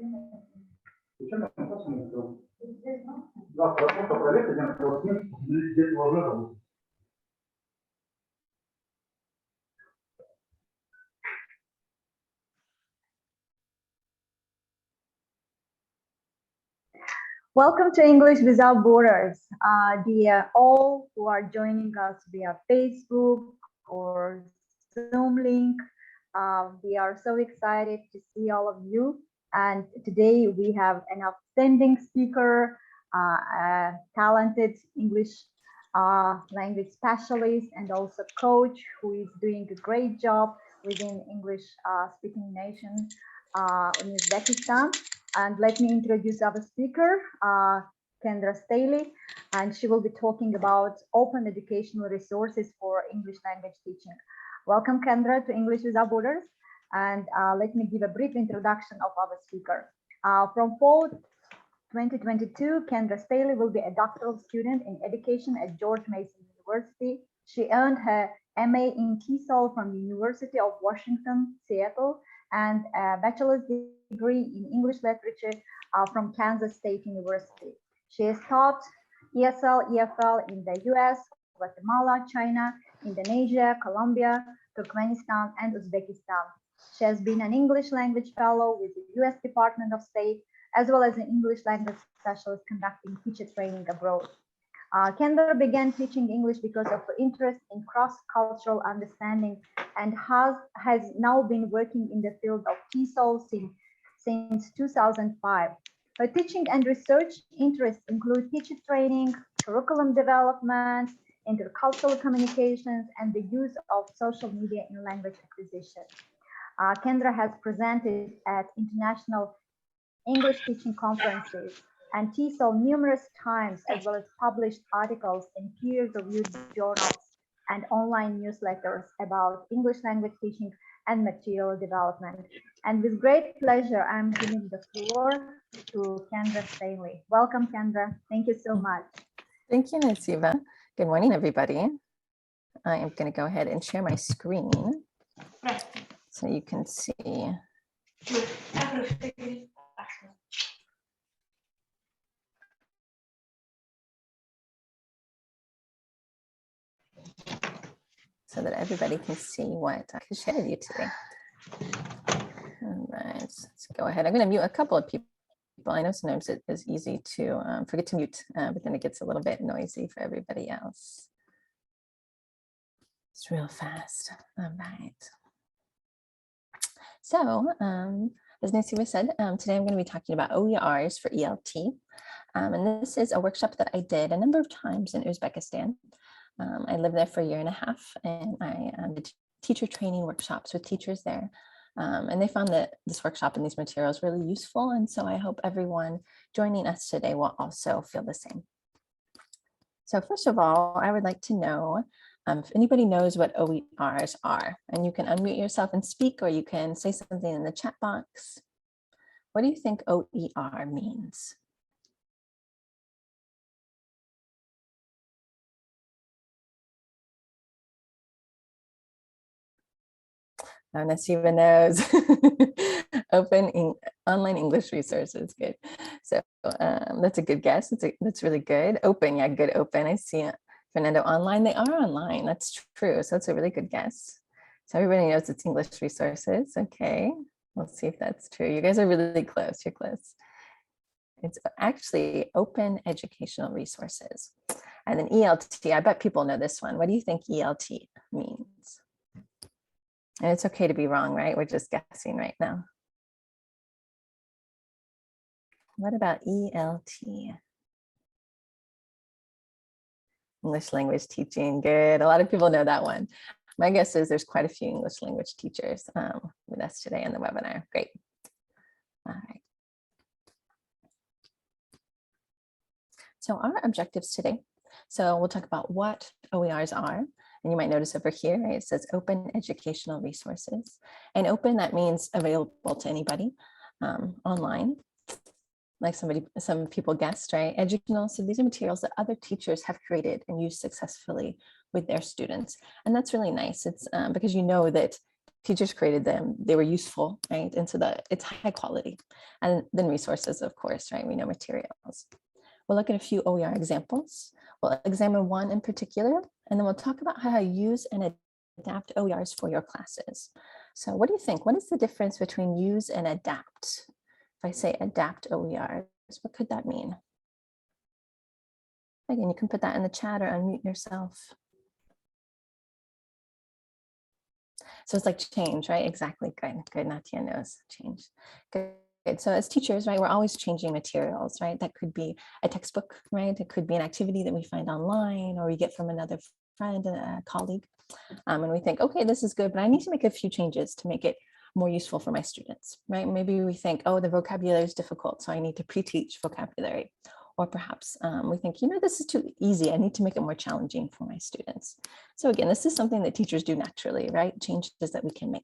Welcome to English Without Borders, dear all who are joining us via Facebook or Zoom link. We are so excited to see all of you. And today we have an outstanding speaker, a talented English language specialist, and also coach who is doing a great job within English speaking nation in Uzbekistan. And let me introduce our speaker, Kendra Staley, and she will be talking about open educational resources for English language teaching. Welcome, Kendra, to English Without Borders. And let me give a brief introduction of our speaker. From fall 2022, Kendra Staley will be a doctoral student in education at George Mason University. She earned her MA in TESOL from the University of Washington, Seattle, and a bachelor's degree in English literature from Kansas State University. She has taught ESL, EFL in the US, Guatemala, China, Indonesia, Colombia, Turkmenistan, and Uzbekistan. She has been an English language fellow with the US Department of State, as well as an English language specialist conducting teacher training abroad. Kendra began teaching English because of her interest in cross-cultural understanding and has now been working in the field of TESOL since 2005. Her teaching and research interests include teacher training, curriculum development, intercultural communications, and the use of social media in language acquisition. Kendra has presented at international English teaching conferences and TESOL numerous times, as well as published articles in peer-reviewed journals and online newsletters about English language teaching and material development. And with great pleasure, I'm giving the floor to Kendra Staley. Welcome, Kendra. Thank you so much. Thank you, Nasiba. Good morning, everybody. I am going to go ahead and share my screen so you can see. So that everybody can see what I can share with you today. All right, let's go ahead. I'm going to mute a couple of people. I know sometimes it is easy to forget to mute, but then it gets a little bit noisy for everybody else. It's real fast. All right. So, as Nasiba said, today I'm going to be talking about OERs for ELT. And this is a workshop that I did a number of times in Uzbekistan. I lived there for a year and a half, and I did teacher training workshops with teachers there. And they found that this workshop and these materials really useful. And so I hope everyone joining us today will also feel the same. So first of all, I would like to know if anybody knows what OERs are, and you can unmute yourself and speak, or you can say something in the chat box. What do you think OER means? Oh, Nasiba knows. Online English resources, good. So that's a good guess. That's really good. Open, yeah, good open. I see it. Fernando, online, they are online. That's true. So it's a really good guess. So everybody knows it's English resources. Okay, let's see if that's true. You guys are really close. You're close. It's actually open educational resources. And then ELT, I bet people know this one. What do you think ELT means? And it's okay to be wrong, right? We're just guessing right now. What about ELT? English language teaching, good. A lot of people know that one. My guess is there's quite a few English language teachers with us today in the webinar. Great. All right. So our objectives today. So we'll talk about what OERs are. And you might notice over here, right, it says open educational resources. And open, that means available to anybody online. Like some people guessed, right? Educational, so these are materials that other teachers have created and used successfully with their students. And that's really nice. It's because you know that teachers created them, they were useful, right? And so it's high quality. And then resources, of course, right? We know materials. We'll look at a few OER examples. We'll examine one in particular, and then we'll talk about how to use and adapt OERs for your classes. So what do you think? What is the difference between use and adapt? If I say adapt OERs, what could that mean? Again, you can put that in the chat or unmute yourself. So it's like change, right? Exactly. Good. Natia knows change. Good. So as teachers, right, we're always changing materials, right? That could be a textbook, right? It could be an activity that we find online or we get from another friend and a colleague. And we think, okay, this is good, but I need to make a few changes to make it more useful for my students, right? Maybe we think, oh, the vocabulary is difficult, so I need to pre-teach vocabulary. Or perhaps we think, this is too easy. I need to make it more challenging for my students. So again, this is something that teachers do naturally, right? Changes that we can make.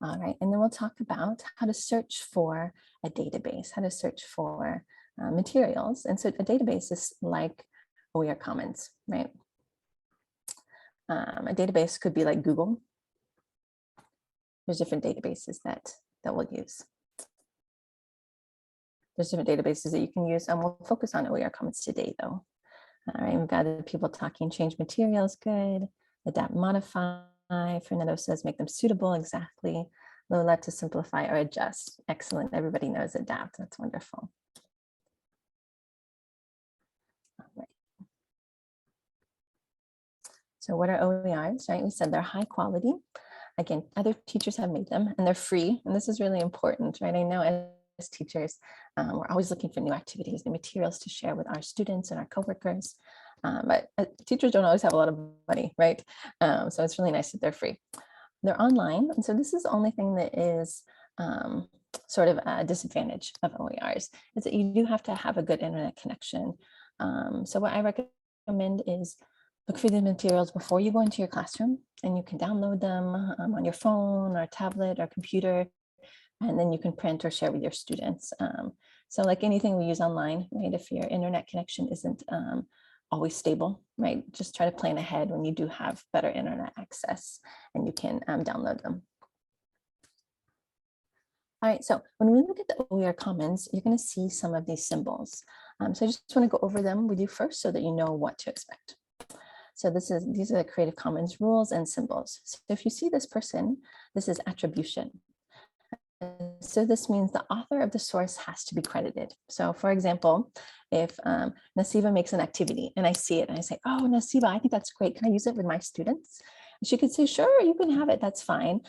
All right, and then we'll talk about how to search for a database, how to search for materials. And so a database is like OER Commons, right? A database could be like Google. There's different databases that we'll use. There's different databases that you can use, and we'll focus on OER Commons today, though. All right, we've got the people talking, change materials, good. Adapt, modify. Fernando says, make them suitable, exactly. Lola, to simplify or adjust. Excellent, everybody knows adapt, that's wonderful. All right. So what are OERs, right? We said they're high quality. Again, other teachers have made them and they're free. And this is really important, right? I know as teachers, we're always looking for new activities, new materials to share with our students and our coworkers. But teachers don't always have a lot of money, right? So it's really nice that they're free. They're online. And so this is the only thing that is sort of a disadvantage of OERs is that you do have to have a good internet connection. So what I recommend is look for the materials before you go into your classroom, and you can download them on your phone or tablet or computer, and then you can print or share with your students. So like anything we use online, right, if your internet connection isn't always stable, right, just try to plan ahead when you do have better internet access and you can download them. All right, so when we look at the OER Commons, you're going to see some of these symbols. So I just want to go over them with you first so that you know what to expect. So these are the Creative Commons rules and symbols. So if you see this person, this is attribution. So this means the author of the source has to be credited. So for example, if Nasiba makes an activity and I see it and I say, oh, Nasiba, I think that's great. Can I use it with my students? And she could say, sure, you can have it. That's fine.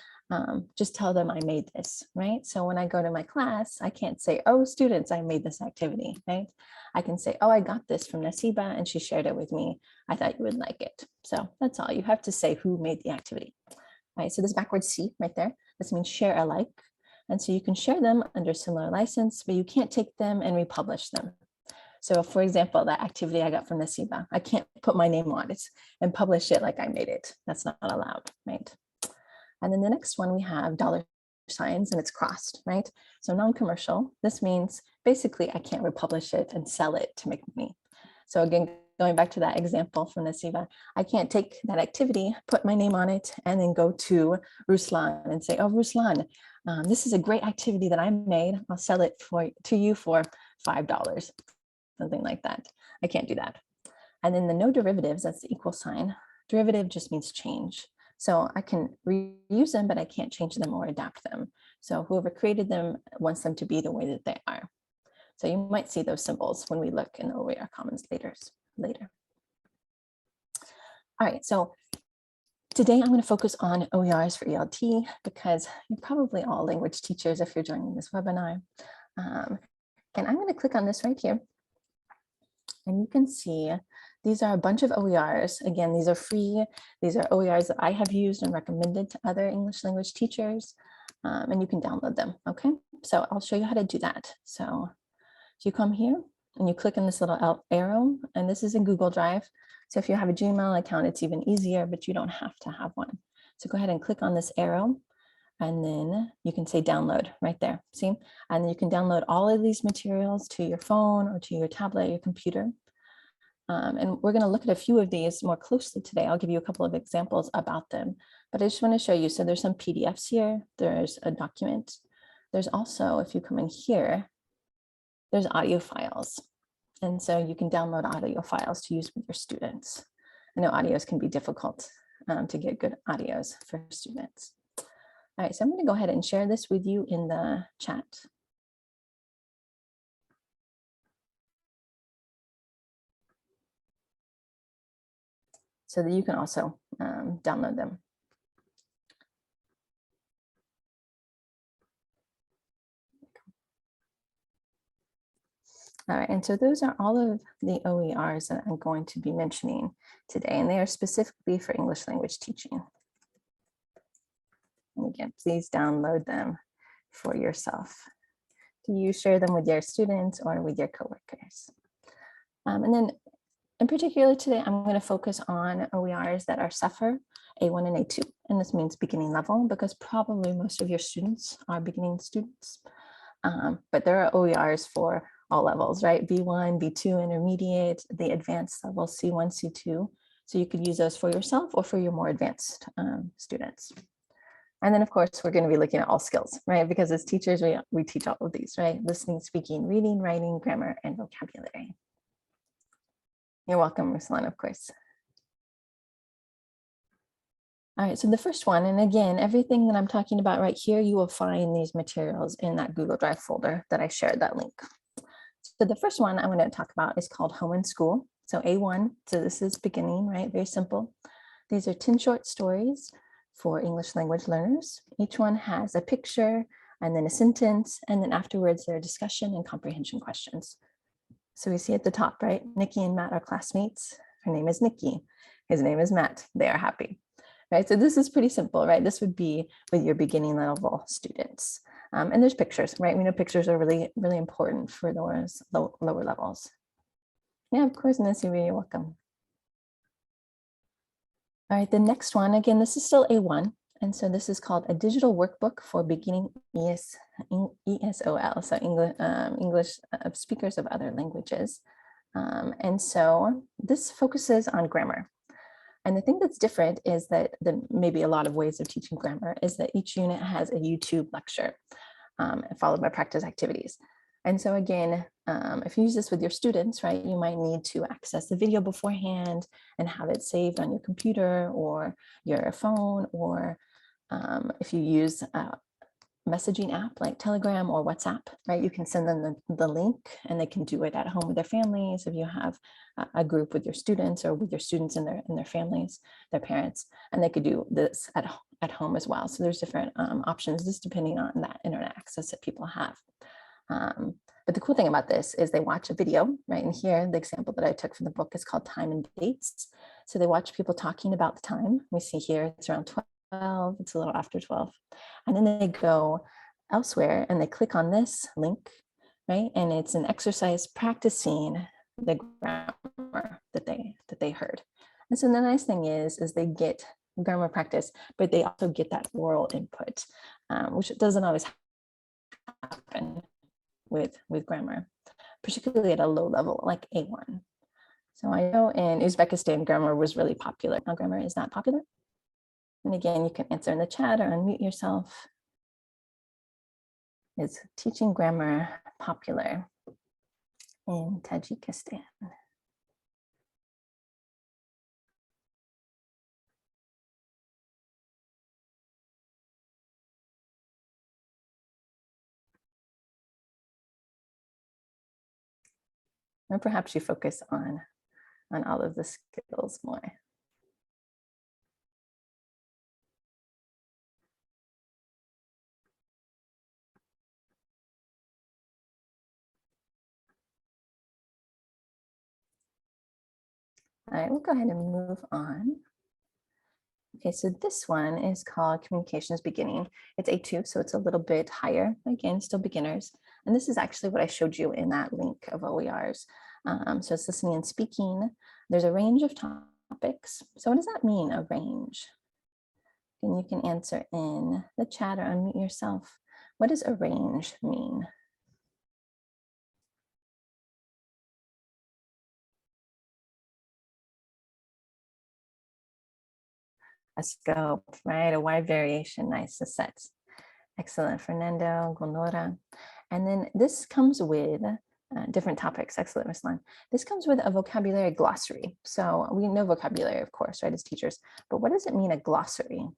Just tell them I made this, right? So when I go to my class, I can't say, oh, students, I made this activity, right? I can say, oh, I got this from Nasiba and she shared it with me. I thought you would like it. So that's all. You have to say who made the activity. All right, so this backwards C right there, this means share alike. And so you can share them under similar license, but you can't take them and republish them. So for example, that activity I got from Nasiba, I can't put my name on it and publish it like I made it. That's not allowed, right? And then the next one we have $ signs and it's crossed, right? So non-commercial, this means basically I can't republish it and sell it to make money. So again, going back to that example from Nasiba, I can't take that activity, put my name on it, and then go to Ruslan and say, oh, Ruslan, this is a great activity that I made. I'll sell it to you for $5, something like that. I can't do that. And then the no derivatives, that's the equal sign. Derivative just means change. So I can reuse them, but I can't change them or adapt them. So whoever created them wants them to be the way that they are. So you might see those symbols when we look in the OER Commons later. All right, so today I'm going to focus on OERs for ELT because you're probably all language teachers if you're joining this webinar. And I'm going to click on this right here. And you can see these are a bunch of OERs. Again, these are free. These are OERs that I have used and recommended to other English language teachers. And you can download them, okay? So I'll show you how to do that. So you come here and you click on this little arrow, and this is in Google Drive. So if you have a Gmail account, it's even easier, but you don't have to have one. So go ahead and click on this arrow, and then you can say download right there, see? And then you can download all of these materials to your phone or to your tablet, your computer. And we're going to look at a few of these more closely today. I'll give you a couple of examples about them, but I just want to show you. So there's some PDFs here. There's a document. There's also, if you come in here, there's audio files. And so you can download audio files to use with your students. I know audios can be difficult to get good audios for students. All right, so I'm going to go ahead and share this with you in the chat. So that you can also download them. All right, and so those are all of the OERs that I'm going to be mentioning today, and they are specifically for English language teaching. And again, please download them for yourself. Do you share them with your students or with your coworkers? And then in particular today, I'm going to focus on OERs that are SEFR, A1 and A2, and this means beginning level because probably most of your students are beginning students. But there are OERs for all levels, right? B1, B2, intermediate, the advanced level, C1, C2. So you could use those for yourself or for your more advanced students. And then of course, we're going to be looking at all skills, right? Because as teachers, we teach all of these, right? Listening, speaking, reading, writing, grammar, and vocabulary. You're welcome, Ruslan, of course. All right, so the first one, and again, everything that I'm talking about right here, you will find these materials in that Google Drive folder that I shared that link. So the first one I'm going to talk about is called Home and School. So A1, so this is beginning, right? Very simple. These are 10 short stories for English language learners. Each one has a picture and then a sentence, and then afterwards there are discussion and comprehension questions. So we see at the top, right? Nikki and Matt are classmates. Her name is Nikki. His name is Matt. They are happy. Right, so this is pretty simple, right? This would be with your beginning level students. And there's pictures, right? We know pictures are really, really important for those lower levels. Yeah, of course, Nancy, you're welcome. All right, the next one, again, this is still A1. And so this is called a digital workbook for beginning ESOL, so English speakers of other languages. And so this focuses on grammar. And the thing that's different is that maybe a lot of ways of teaching grammar is that each unit has a YouTube lecture followed by practice activities. And so again, if you use this with your students, right, you might need to access the video beforehand and have it saved on your computer or your phone, or if you use a messaging app like Telegram or WhatsApp, right? You can send them the link and they can do it at home with their families. If you have a group with your students or with your students and their families, their parents, and they could do this at home as well. So there's different options just depending on that internet access that people have. But the cool thing about this is they watch a video, right? And here, the example that I took from the book is called Time and Dates. So they watch people talking about the time. We see here it's around 12, it's a little after 12. And then they go elsewhere and they click on this link, right? And it's an exercise practicing the grammar that they heard. And so the nice thing is they get grammar practice, but they also get that oral input, which doesn't always happen with grammar, particularly at a low level like A1. So I know in Uzbekistan, grammar was really popular. Now grammar is not popular. And again, you can answer in the chat or unmute yourself. Is teaching grammar popular in Tajikistan? Or perhaps you focus on all of the skills more. All right, we'll go ahead and move on. Okay, so this one is called Communications Beginning. It's A2, so it's a little bit higher. Again, still beginners. And this is actually what I showed you in that link of OERs. So it's listening and speaking. There's a range of topics. So what does that mean, a range? And you can answer in the chat or unmute yourself. What does a range mean? a scope, right? A wide variation, nice, a set. Excellent, Fernando, Gonora. And then this comes with different topics. Excellent, Ruslan. This comes with a vocabulary glossary. So we know vocabulary, of course, right, as teachers, but what does it mean, a glossary?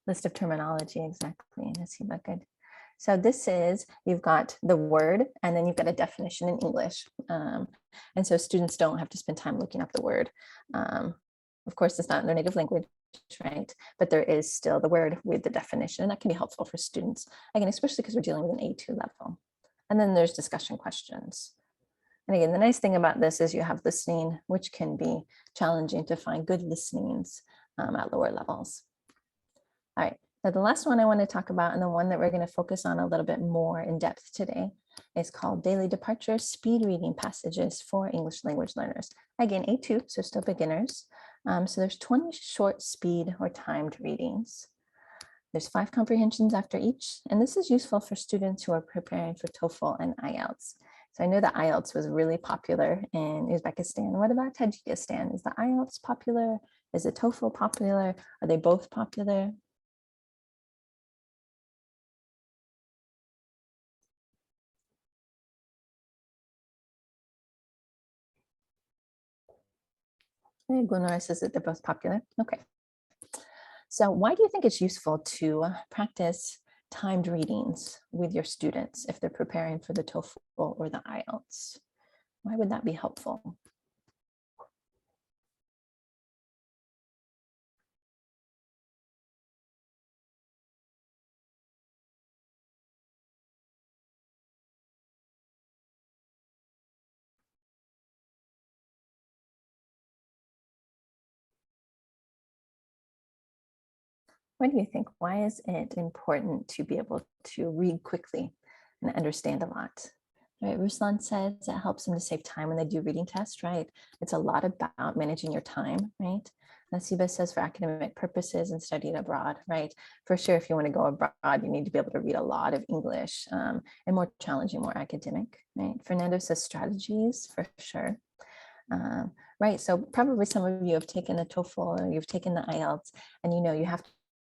List of terminology, exactly. Let's see about good. So this is, you've got the word and then you've got a definition in English. And so students don't have to spend time looking up the word. Of course, it's not in their native language, right? But there is still the word with the definition, and that can be helpful for students, again, especially because we're dealing with an A2 level. And then there's discussion questions. And again, the nice thing about this is you have listening, which can be challenging to find good listenings at lower levels. All right, now the last one I want to talk about, and the one that we're going to focus on a little bit more in depth today, is called Daily Departure Speed Reading Passages for English Language Learners. Again, A2, so still beginners. So there's 20 short speed or timed readings. There's 5 comprehensions after each, and this is useful for students who are preparing for TOEFL and IELTS. So I know that IELTS was really popular in Uzbekistan. What about Tajikistan? Is the IELTS popular? Is the TOEFL popular? Are they both popular? Glenora says that they're both popular. Okay. So why do you think it's useful to practice timed readings with your students if they're preparing for the TOEFL or the IELTS? Why would that be helpful? What do you think? Why is it important to be able to read quickly and understand a lot? Right, Ruslan says it helps them to save time when they do reading tests, right? It's a lot about managing your time, right? Nasiba says for academic purposes and studying abroad, right? For sure, if you want to go abroad, you need to be able to read a lot of English and more challenging, more academic, right? Fernando says strategies for sure. Right, so probably some of you have taken the TOEFL or you've taken the IELTS, and you know you have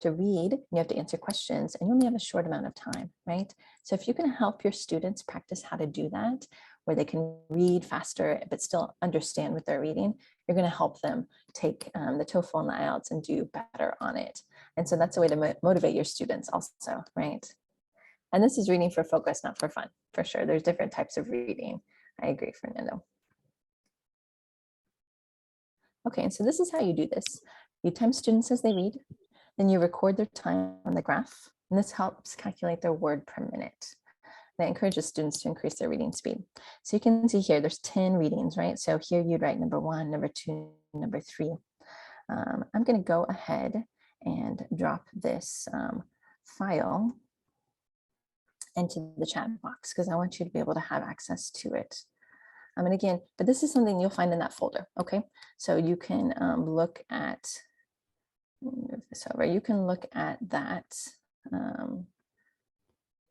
to read, you have to answer questions, and you only have a short amount of time, right? So if you can help your students practice how to do that, where they can read faster, but still understand what they're reading, you're going to help them take the TOEFL and the IELTS and do better on it. And so that's a way to motivate your students also, right? And this is reading for focus, not for fun, for sure. There's different types of reading. I agree, Fernando. Okay, and so this is how you do this. You time students as they read, then you record their time on the graph, and this helps calculate their word per minute. That encourages students to increase their reading speed. So you can see here, there's 10 readings, right? So here you'd write number 1, number 2, number 3. I'm gonna go ahead and drop this file into the chat box because I want you to be able to have access to it. And again, but this is something you'll find in that folder, okay? So you can look at, move this over, you can look at that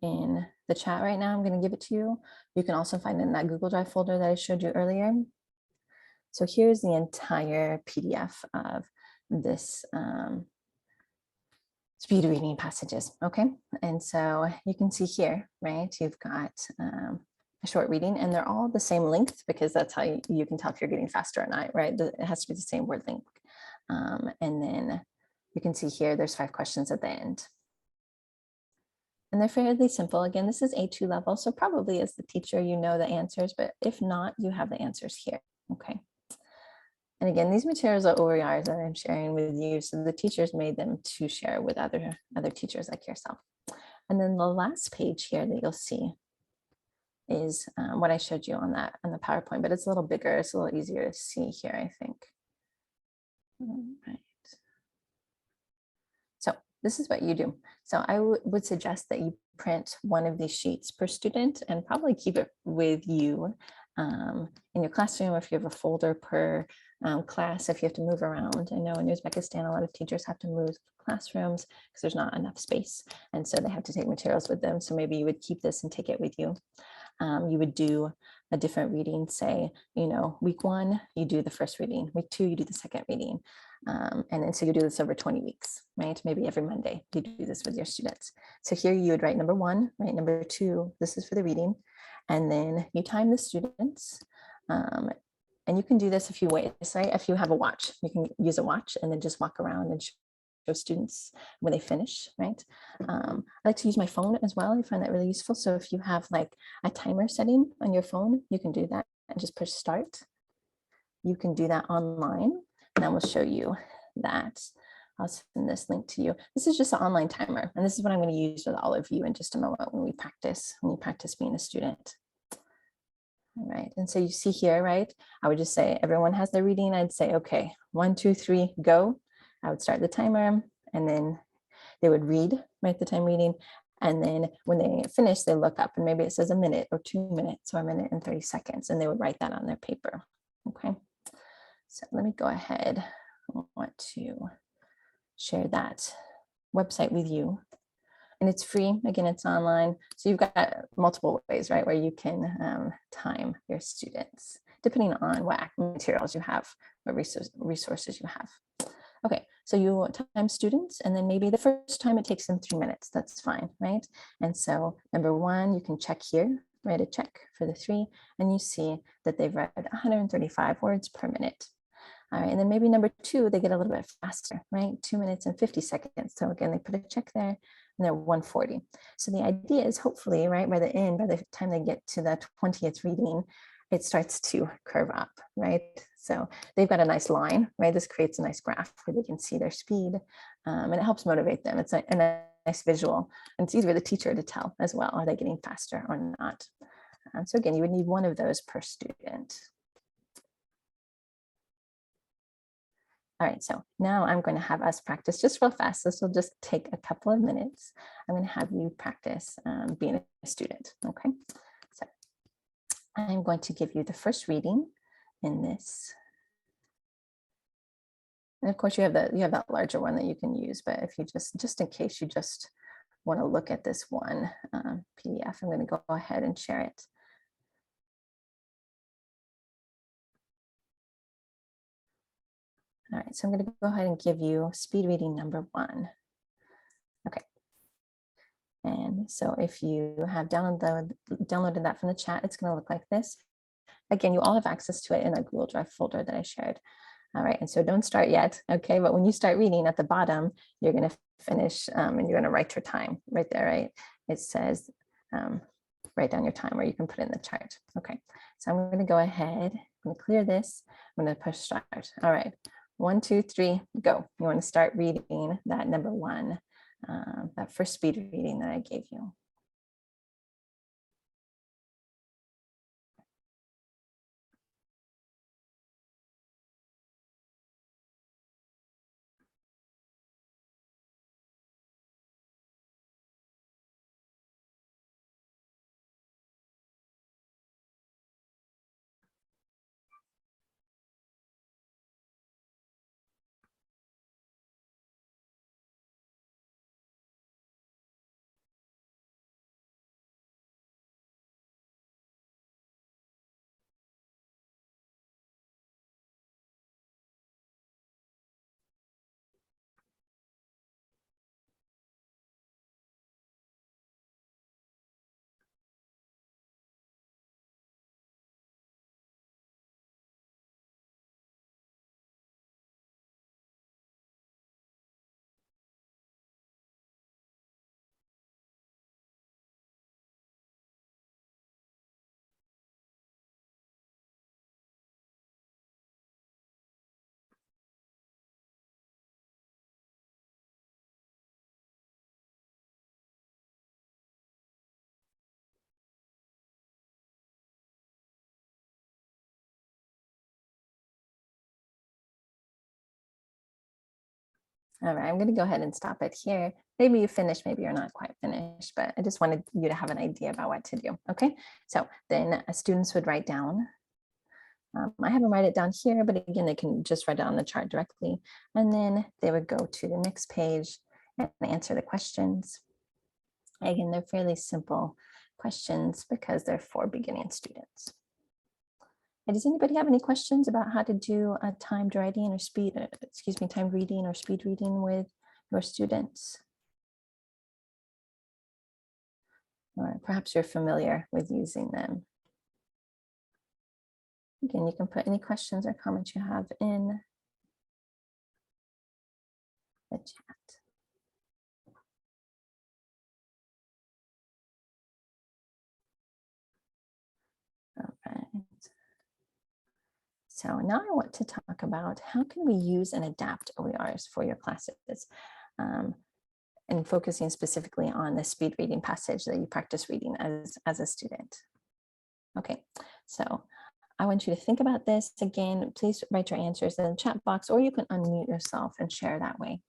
in the chat right now. I'm gonna give it to you. You can also find it in that Google Drive folder that I showed you earlier. So here's the entire PDF of this speed reading passages, okay? And so you can see here, right? You've got a short reading, and they're all the same length because that's how you can tell if you're getting faster or not, right? It has to be the same word length. And then you can see here, there's 5 questions at the end. And they're fairly simple. Again, this is A2 level, so probably as the teacher, you know the answers, but if not, you have the answers here, okay? And again, these materials are OERs that I'm sharing with you, so the teachers made them to share with other teachers like yourself. And then the last page here that you'll see is what I showed you on the PowerPoint, but it's a little bigger. It's a little easier to see here, I think. All right. So this is what you do. So I would suggest that you print one of these sheets per student and probably keep it with you in your classroom if you have a folder per class if you have to move around. I know in Uzbekistan, a lot of teachers have to move classrooms because there's not enough space. And so they have to take materials with them. So maybe you would keep this and take it with you. You would do a different reading, say, week 1, you do the first reading, week 2, you do the second reading. And then so you do this over 20 weeks, right? Maybe every Monday you do this with your students. So here you would write number 1, write number 2, this is for the reading. And then you time the students. And you can do this a few ways, right? If you have a watch, you can use a watch and then just walk around and show students when they finish, right? I like to use my phone as well. I find that really useful. So if you have like a timer setting on your phone, you can do that and just push start. You can do that online, and I will show you that. I'll send this link to you. This is just an online timer, and this is what I'm going to use with all of you in just a moment when you practice being a student. All right, and so you see here, right? I would just say everyone has their reading. I'd say, okay, 1, 2, 3, go. I would start the timer, and then they would read, right, the time reading. And then when they finish, they look up and maybe it says a minute or 2 minutes or a minute and 30 seconds, and they would write that on their paper. Okay, so let me go ahead. I want to share that website with you. And it's free. Again, it's online. So you've got multiple ways, right, where you can time your students, depending on what materials you have, what resources you have. Okay, so you time students, and then maybe the first time it takes them 3 minutes. That's fine, right? And so number 1, you can check here, write a check for the 3, and you see that they've read 135 words per minute. All right, and then maybe number 2, they get a little bit faster, right? 2 minutes and 50 seconds. So again, they put a check there, and they're 140. So the idea is hopefully, right, by the end, by the time they get to the 20th reading, it starts to curve up, right? So they've got a nice line, right? This creates a nice graph where they can see their speed, and it helps motivate them. It's a nice visual, and it's easy for the teacher to tell as well. Are they getting faster or not? So again, you would need 1 of those per student. All right, so now I'm going to have us practice just real fast. This will just take a couple of minutes. I'm going to have you practice being a student, okay? So I'm going to give you the first reading in this. And of course you have that larger one that you can use, but if you just in case you just want to look at this one PDF, I'm going to go ahead and share it. All right, so I'm going to go ahead and give you speed reading number 1. Okay. And so if you have downloaded that from the chat, it's going to look like this. Again, you all have access to it in that Google Drive folder that I shared. All right, and so don't start yet, okay? But when you start reading at the bottom, you're going to finish and you're going to write your time right there, right? It says write down your time, or you can put it in the chart. Okay, so I'm going to go ahead. I'm going to clear this. I'm going to push start. All right, 1, 2, 3, go. You want to start reading that number 1, that first speed reading that I gave you. All right, I'm going to go ahead and stop it here. Maybe you finished, maybe you're not quite finished, but I just wanted you to have an idea about what to do. Okay, so then students would write down I have them write it down here, but again, they can just write it on the chart directly. And then they would go to the next page and answer the questions. Again, they're fairly simple questions because they're for beginning students. And does anybody have any questions about how to do a timed writing or timed reading or speed reading with your students? Or perhaps you're familiar with using them. Again, you can put any questions or comments you have in the chat. All right. So now I want to talk about how can we use and adapt OERs for your classes, and focusing specifically on the speed reading passage that you practice reading as a student. Okay, so I want you to think about this. Again, please write your answers in the chat box, or you can unmute yourself and share that way.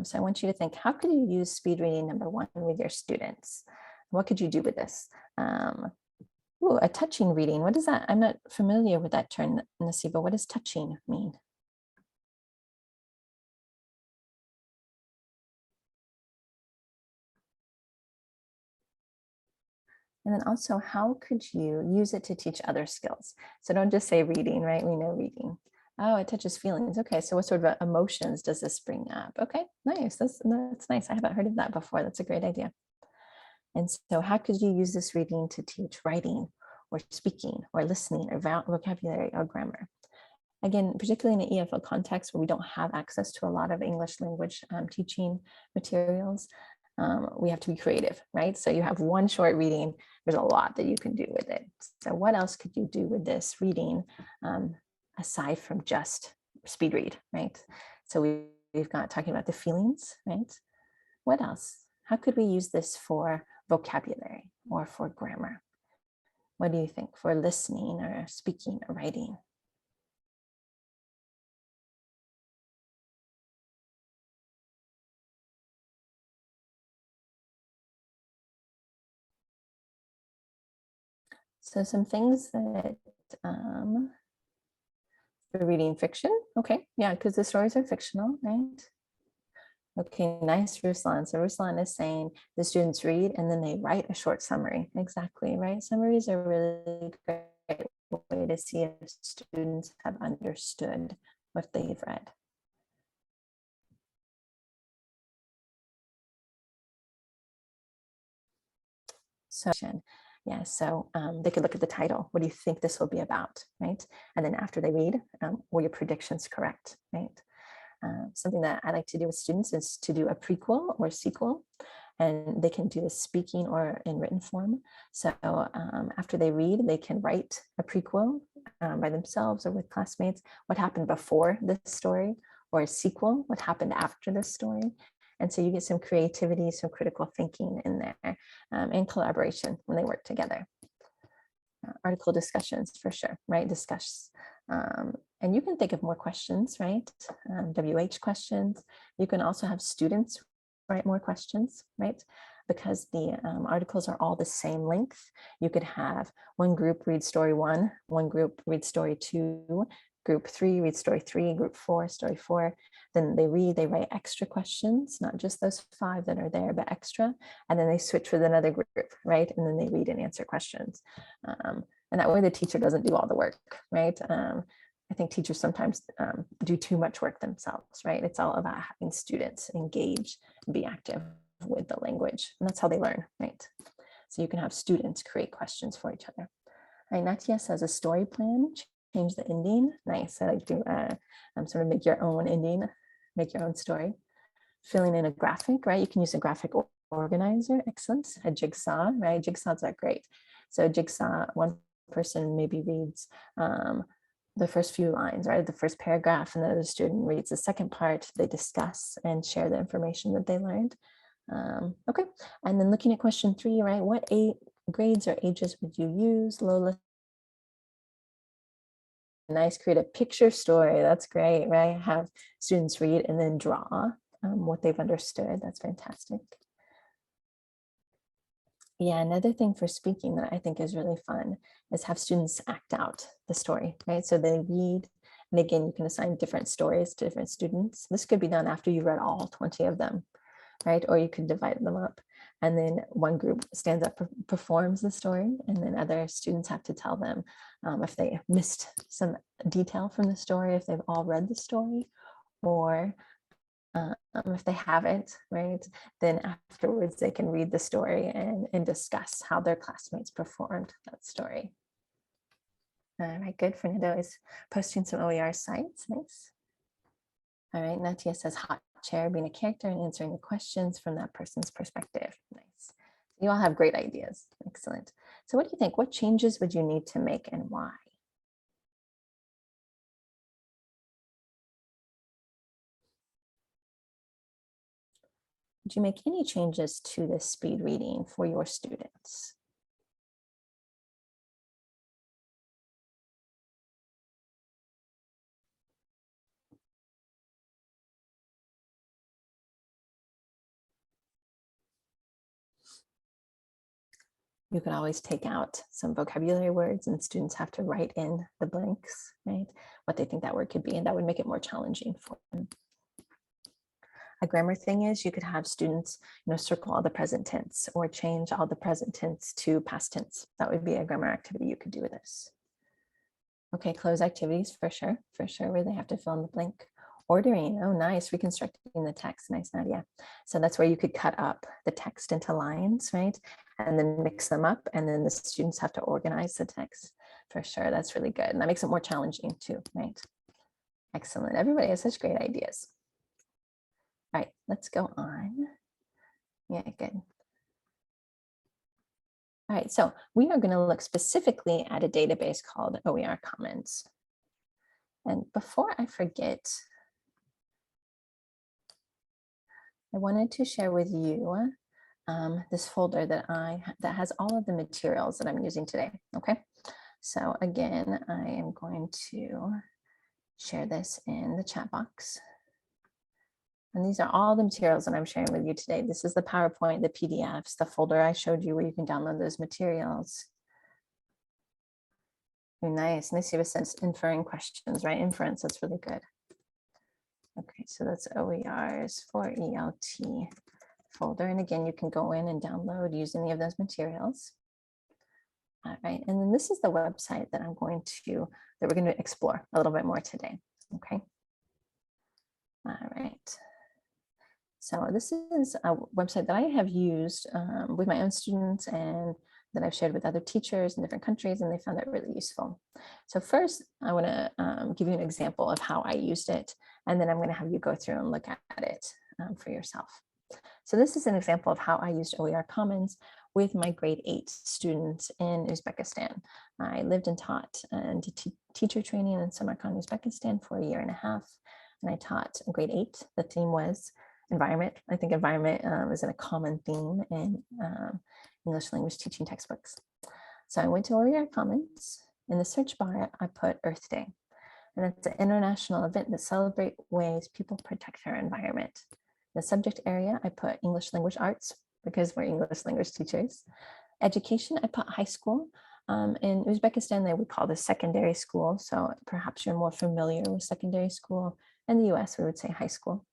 So I want you to think, how could you use speed reading number 1 with your students? What could you do with this? Ooh, a touching reading. What is that? I'm not familiar with that term, Nasiba. What does touching mean? And then also, how could you use it to teach other skills? So don't just say reading, right? We know reading. Oh, it touches feelings. Okay, so what sort of emotions does this bring up? Okay, nice. That's nice. I haven't heard of that before. That's a great idea. And so how could you use this reading to teach writing or speaking or listening or vocabulary or grammar? Again, particularly in an EFL context where we don't have access to a lot of English language teaching materials, we have to be creative, right? So you have one short reading, there's a lot that you can do with it. So what else could you do with this reading aside from just speed read, right? So we've got talking about the feelings, right? What else? How could we use this for vocabulary or for grammar? What do you think, for listening or speaking or writing? So some things that for reading fiction. Okay, yeah, because the stories are fictional, right? Okay, nice, Ruslan. So Ruslan is saying the students read and then they write a short summary. Exactly, right? Summaries are really great way to see if students have understood what they've read. So yeah, so they could look at the title. What do you think this will be about, right? And then after they read, were your predictions correct, right? Something that I like to do with students is to do a prequel or sequel, and they can do this speaking or in written form. So after they read, they can write a prequel by themselves or with classmates, what happened before this story, or a sequel, what happened after this story. And so you get some creativity, some critical thinking in there, and collaboration when they work together. Article discussions for sure, right? Discuss. And you can think of more questions, right? WH questions. You can also have students write more questions, right? Because the articles are all the same length. You could have one group read story 1, one group read story 2, group 3 read story 3, group 4 story 4. Then they write extra questions, not just those 5 that are there, but extra. And then they switch with another group, right? And then they read and answer questions. And that way the teacher doesn't do all the work, right? I think teachers sometimes do too much work themselves, right? It's all about having students engage and be active with the language. And that's how they learn, right? So you can have students create questions for each other. All right, Natia says a story plan, change the ending. Nice. I like to sort of make your own ending, make your own story. Filling in a graphic, right? You can use a graphic organizer. Excellent. A jigsaw, right? Jigsaws are great. So jigsaw, one person maybe reads the first few lines, right? The first paragraph, and the other student reads the second part. They discuss and share the information that they learned. Okay, and then looking at question 3, right? What grades or ages would you use? Lola. Nice, create a picture story. That's great, right? Have students read and then draw what they've understood. That's fantastic. Yeah, another thing for speaking that I think is really fun is have students act out the story, right? So they read, and again, you can assign different stories to different students. This could be done after you read all 20 of them, right? Or you could divide them up. And then one group stands up, performs the story, and then other students have to tell them if they missed some detail from the story, if they've all read the story, or if they haven't, right, then afterwards they can read the story and discuss how their classmates performed that story. All right, good. Fernando is posting some OER sites. Nice. All right, Natia says hot chair, being a character and answering the questions from that person's perspective. Nice. You all have great ideas. Excellent. So what do you think? What changes would you need to make and why? Would you make any changes to this speed reading for your students? You could always take out some vocabulary words and students have to write in the blanks, right? What they think that word could be, and that would make it more challenging for them. A grammar thing is you could have students, circle all the present tense or change all the present tense to past tense. That would be a grammar activity you could do with this. Okay, close activities for sure, where they have to fill in the blank. Ordering, oh nice, reconstructing the text, nice Nadia. So that's where you could cut up the text into lines, right? And then mix them up, and then the students have to organize the text. For sure, that's really good. And that makes it more challenging too, right? Excellent, everybody has such great ideas. All right, let's go on. Yeah, good. All right, so we are going to look specifically at a database called OER Commons. And before I forget, I wanted to share with you this folder that has all of the materials that I'm using today. Okay, so again, I am going to share this in the chat box. And these are all the materials that I'm sharing with you today. This is the PowerPoint, the PDFs, the folder I showed you where you can download those materials. Nice. Nice. Sense inferring questions, right? Inference, that's really good. Okay, so that's OERs for ELT folder. And again, you can go in and download, use any of those materials. All right, and then this is the website that we're going to explore a little bit more today. Okay. All right. So this is a website that I have used with my own students and that I've shared with other teachers in different countries, and they found it really useful. So first, I want to give you an example of how I used it, and then I'm going to have you go through and look at it for yourself. So this is an example of how I used OER Commons with my grade 8 students in Uzbekistan. I lived and taught and did teacher training in Samarkand, Uzbekistan for 1.5 years, and I taught grade 8. The theme was environment. I think environment is a common theme in English language teaching textbooks. So I went to OER Commons. In the search bar, I put Earth Day. And it's an international event that celebrates ways people protect their environment. In the subject area, I put English language arts because we're English language teachers. Education, I put high school. In Uzbekistan, they would call this secondary school. So perhaps you're more familiar with secondary school. In the US, we would say high school.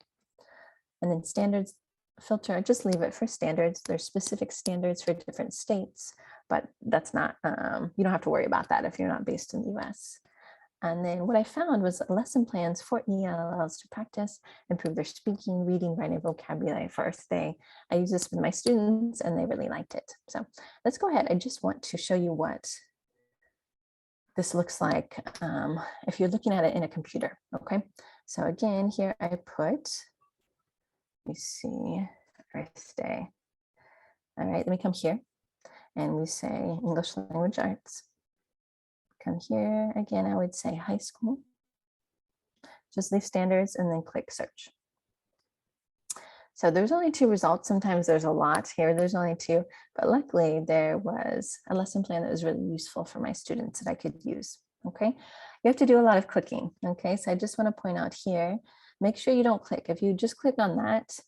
And then standards filter, just leave it for standards. There's specific standards for different states, but that's not, you don't have to worry about that if you're not based in the US. And then what I found was lesson plans for ELLs to practice, improve their speaking, reading, writing, vocabulary for Earth Day. I use this with my students and they really liked it. So let's go ahead. I just want to show you what this looks like if you're looking at it in a computer, okay? So again, here I put, we see Earth Day. All right, let me come here and we say English language arts. Come here again, I would say high school. Just leave standards and then click search. So there's only 2 results. Sometimes there's a lot here. There's only 2, but luckily there was a lesson plan that was really useful for my students that I could use. Okay, you have to do a lot of clicking. Okay, so I just want to point out here, make sure you don't click. If you just click on that,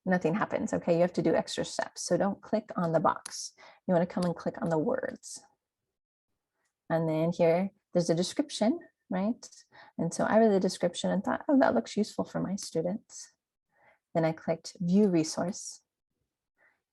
nothing happens. Okay, you have to do extra steps. So don't click on the box. You want to come and click on the words. And then here, there's a description, right? And so I read the description and thought, oh, that looks useful for my students. Then I clicked view resource.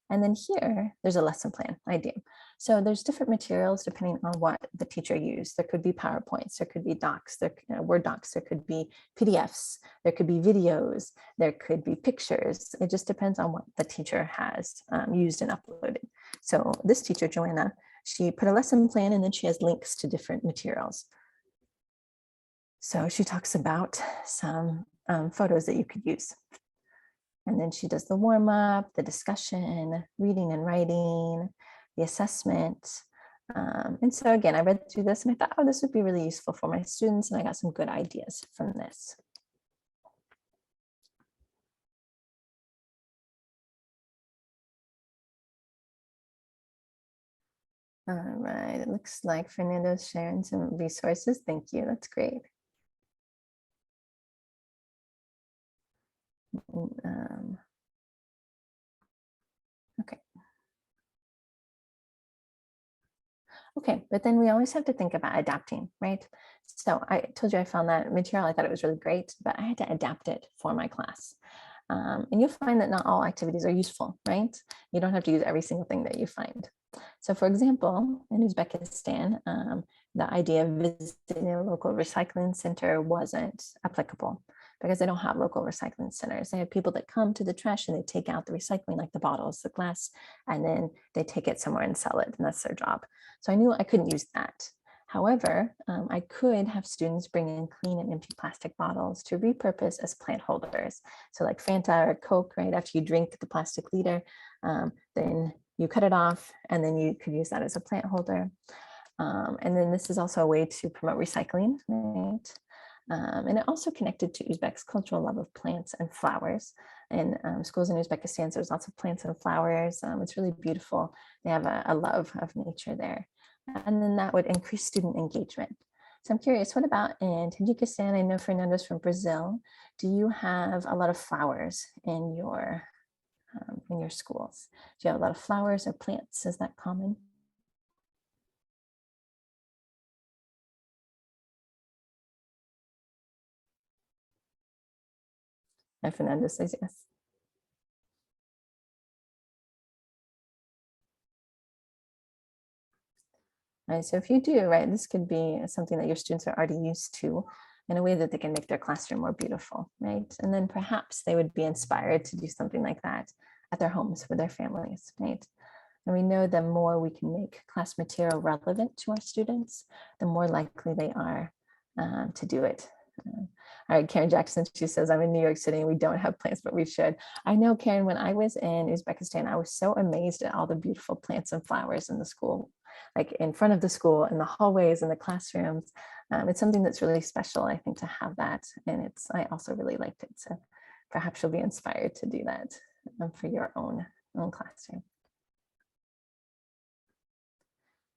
And then here, there's a lesson plan idea. So there's different materials depending on what the teacher used. There could be PowerPoints, there could be docs, Word docs, there could be PDFs, there could be videos, there could be pictures. It just depends on what the teacher has used and uploaded. So this teacher, Joanna, she put a lesson plan and then she has links to different materials. So she talks about some photos that you could use. And then she does the warm up, the discussion, reading and writing, the assessment. And so again, I read through this and I thought, oh, this would be really useful for my students. And I got some good ideas from this. All right, it looks like Fernando's sharing some resources. Thank you, that's great. Okay. Okay, but then we always have to think about adapting, right? So I told you I found that material, I thought it was really great, but I had to adapt it for my class. And you'll find that not all activities are useful, right? You don't have to use every single thing that you find. So for example, in Uzbekistan, the idea of visiting a local recycling center wasn't applicable because they don't have local recycling centers. They have people that come to the trash and they take out the recycling, like the bottles, the glass, and then they take it somewhere and sell it, and that's their job. So I knew I couldn't use that. However, I could have students bring in clean and empty plastic bottles to repurpose as plant holders. So like Fanta or Coke, right? After you drink the plastic liter, then you cut it off and then you could use that as a plant holder. And then this is also a way to promote recycling, right? And it also connected to Uzbek's cultural love of plants and flowers. In schools in Uzbekistan, there's lots of plants and flowers. It's really beautiful. They have a love of nature there. And then that would increase student engagement. So I'm curious, what about in Tajikistan? I know Fernando's from Brazil. Do you have a lot of flowers in your schools? Do you have a lot of flowers or plants? Is that common? And Fernando says yes. Right, so if you do, right, this could be something that your students are already used to in a way that they can make their classroom more beautiful, right? And then perhaps they would be inspired to do something like that at their homes with their families, right? And we know the more we can make class material relevant to our students, the more likely they are to do it. All right, Karen Jackson, she says, I'm in New York City and we don't have plants, but we should. I know, Karen, when I was in Uzbekistan, I was so amazed at all the beautiful plants and flowers in the school, like in front of the school, in the hallways, in the classrooms. It's something that's really special, I think, to have that. And I also really liked it. So perhaps you'll be inspired to do that for your own classroom.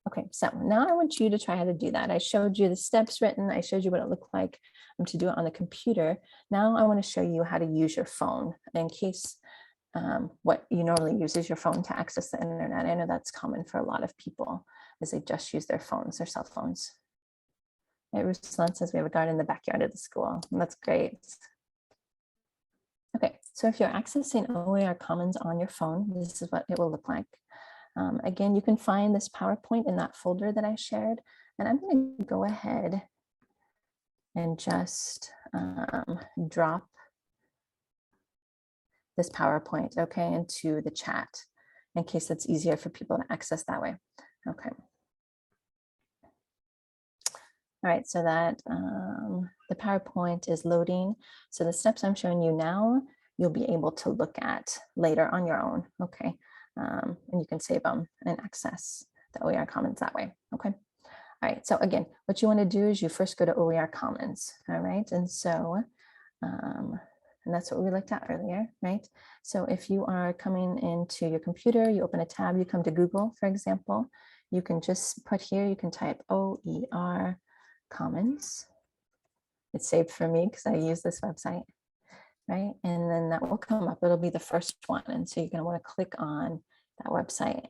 Okay, so now I want you to try how to do that. I showed you the steps written. I showed you what it looked like to do it on the computer. Now I want to show you how to use your phone in case what you normally use is your phone to access the internet. I know that's common for a lot of people, is they just use their phones, their cell phones. Right, Ruslan says we have a garden in the backyard of the school. That's great. Okay, so if you're accessing OER Commons on your phone, this is what it will look like. Again, you can find this PowerPoint in that folder that I shared, and I'm going to go ahead and just drop this PowerPoint, okay, into the chat in case it's easier for people to access that way. Okay. All right, so that the PowerPoint is loading. So the steps I'm showing you now, you'll be able to look at later on your own, okay? And you can save them and access the OER Commons that way, okay? All right, so again, what you wanna do is you first go to OER Commons, all right? And so, and that's what we looked at earlier, right? So if you are coming into your computer, you open a tab, you come to Google, for example, you can just put here, you can type OER Commons. It's saved for me because I use this website. right? And then that will come up. It'll be the first one. And so you're going to want to click on that website.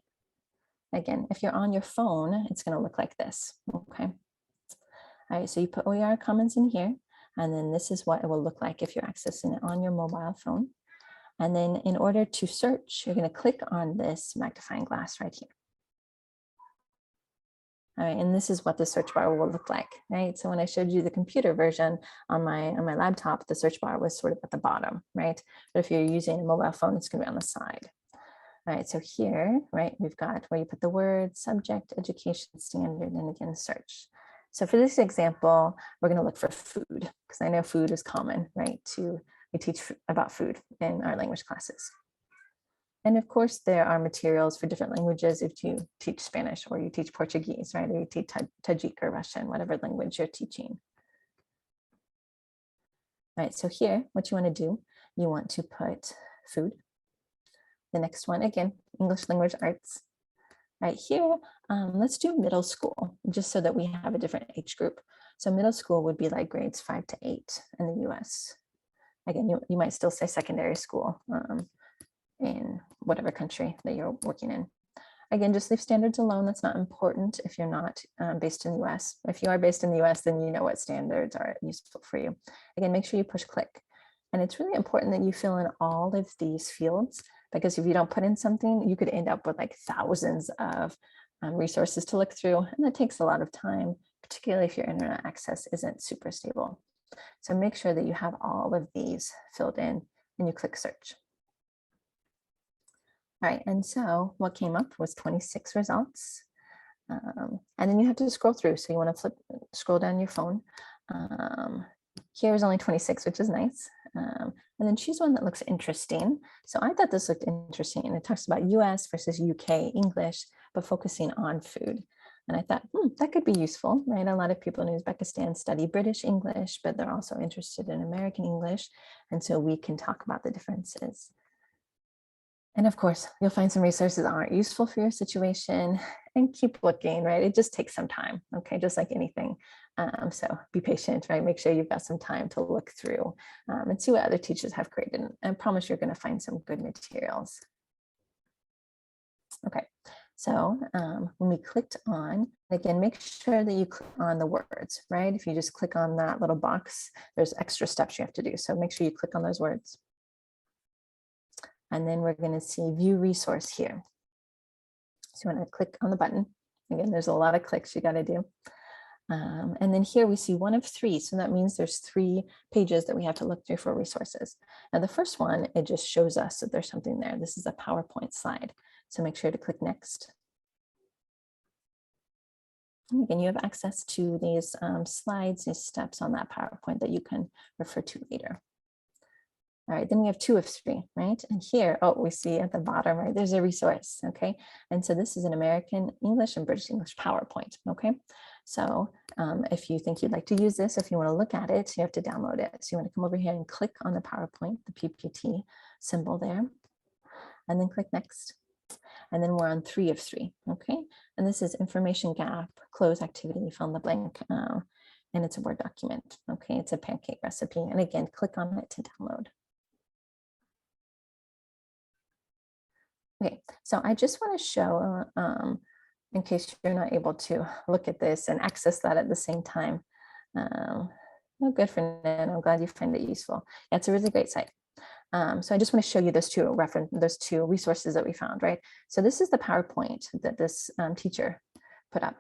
Again, if you're on your phone, it's going to look like this. Okay. All right. So you put OER Commons in here, and then this is what it will look like if you're accessing it on your mobile phone. And then in order to search, you're going to click on this magnifying glass right here. All right, and this is what the search bar will look like, right? So when I showed you the computer version on my laptop, the search bar was sort of at the bottom, right? But if you're using a mobile phone, it's going to be on the side. All right, so here, right, we've got where you put the word, subject, education standard, and again, search. So for this example, we're going to look for food, because I know food is common, right? We teach about food in our language classes. And of course, there are materials for different languages if you teach Spanish or you teach Portuguese, right? Or you teach Tajik or Russian, whatever language you're teaching. All right, so here, what you want to do, you want to put food. The next one, again, English language arts. Right here, let's do middle school, just so that we have a different age group. So middle school would be like grades 5 to 8 in the US. Again, you might still say secondary school in whatever country that you're working in. Again, just leave standards alone. That's not important if you're not based in the US. If you are based in the US, then you know what standards are useful for you. Again, make sure you push click. And it's really important that you fill in all of these fields, because if you don't put in something, you could end up with like thousands of resources to look through. And that takes a lot of time, particularly if your internet access isn't super stable. So make sure that you have all of these filled in and you click search. All right, and so what came up was 26 results. And then you have to scroll through. So you want to scroll down your phone. Here is only 26, which is nice. And then choose one that looks interesting. So I thought this looked interesting, and it talks about US versus UK English, but focusing on food. And I thought, that could be useful, right? A lot of people in Uzbekistan study British English, but they're also interested in American English. And so we can talk about the differences. And of course, you'll find some resources that aren't useful for your situation, and keep looking, right? It just takes some time, okay? Just like anything. So be patient, right? Make sure you've got some time to look through and see what other teachers have created. And I promise you're gonna find some good materials. Okay, so when we clicked on, again, make sure that you click on the words, right? If you just click on that little box, there's extra steps you have to do. So make sure you click on those words. And then we're going to see view resource here. So you want to click on the button. Again, there's a lot of clicks you got to do. And then here we see 1 of 3. So that means there's 3 pages that we have to look through for resources. Now the first one, it just shows us that there's something there. This is a PowerPoint slide. So make sure to click next. And again, you have access to these slides, these steps on that PowerPoint that you can refer to later. All right, then we have 2 of 3, right? And here, we see at the bottom, right, there's a resource, okay? And so this is an American English and British English PowerPoint, okay? So if you think you'd like to use this, if you want to look at it, you have to download it. So you want to come over here and click on the PowerPoint, the PPT symbol there, and then click next. And then we're on 3 of 3, okay? And this is information gap, close activity, fill in the blank, and it's a Word document, okay? It's a pancake recipe. And again, click on it to download. Okay, so I just want to show, in case you're not able to look at this and access that at the same time. Oh, good for Nan. I'm glad you find it useful. Yeah, it's a really great site. So I just want to show you those two resources that we found, right? So this is the PowerPoint that this teacher put up.